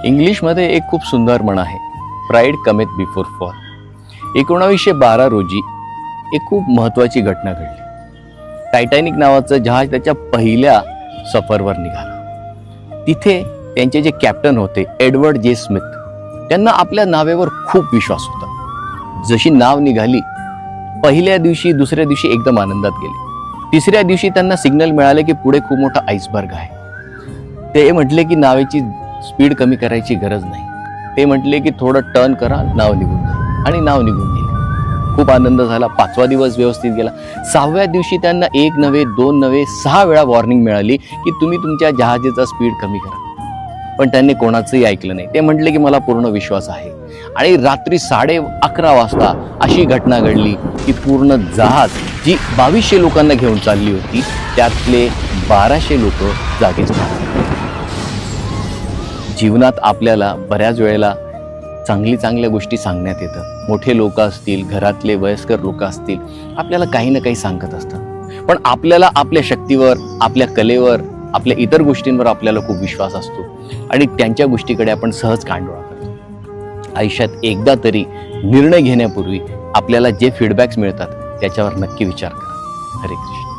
इंग्लिशमध्ये एक खूप सुंदर म्हण आहे, प्राईड कमेथ बिफोर फॉल. 1912 रोजी एक खूप महत्त्वाची घटना घडली. टायटॅनिक नावाचं जहाज त्याच्या पहिल्या सफरवर निघालं. तिथे त्यांचे जे कॅप्टन होते एडवर्ड जे स्मिथ, त्यांना आपल्या नावेवर खूप विश्वास होता. जशी नाव निघाली, पहिल्या दिवशी दुसऱ्या दिवशी एकदम आनंदात गेले. तिसऱ्या दिवशी त्यांना सिग्नल मिळाले की पुढे खूप मोठा आईसबर्ग आहे. ते म्हटले की नावेची स्पीड कमी करायची गरज नाही. ते म्हटले की थोडं टर्न करा, नाव निघून जाईल, आणि नाव निघून गेले. खूप आनंद झाला. 5वा दिवस व्यवस्थित गेला. 6व्या दिवशी त्यांना 1 नव्हे 2 नव्हे 6 वेळा वॉर्निंग मिळाली की तुम्ही तुमच्या जहाजाचा स्पीड कमी करा. पण त्यांनी कोणाचंही ऐकलं नाही. ते म्हटले की मला पूर्ण विश्वास आहे. आणि रात्री 11:30 वाजता अशी घटना घडली की पूर्ण जहाज जी 2200 लोकांना घेऊन चालली होती, त्यातले 1200 लोक जागीच पडले. जीवनात आपल्याला बऱ्याच वेळेला चांगल्या गोष्टी सांगण्यात येतात. मोठे लोक असतील, घरातले वयस्कर लोक असतील, आपल्याला काही ना काही सांगत असतात. पण आपल्याला आपल्या शक्तीवर, आपल्या कलेवर, आपल्या इतर गोष्टींवर आपल्याला खूप विश्वास असतो आणि त्यांच्या गोष्टीकडे आपण सहज कानडोळा करतो. आयुष्यात एकदा तरी निर्णय घेण्यापूर्वी आपल्याला जे फीडबॅक्स मिळतात त्याच्यावर नक्की विचार करा. हरे कृष्ण.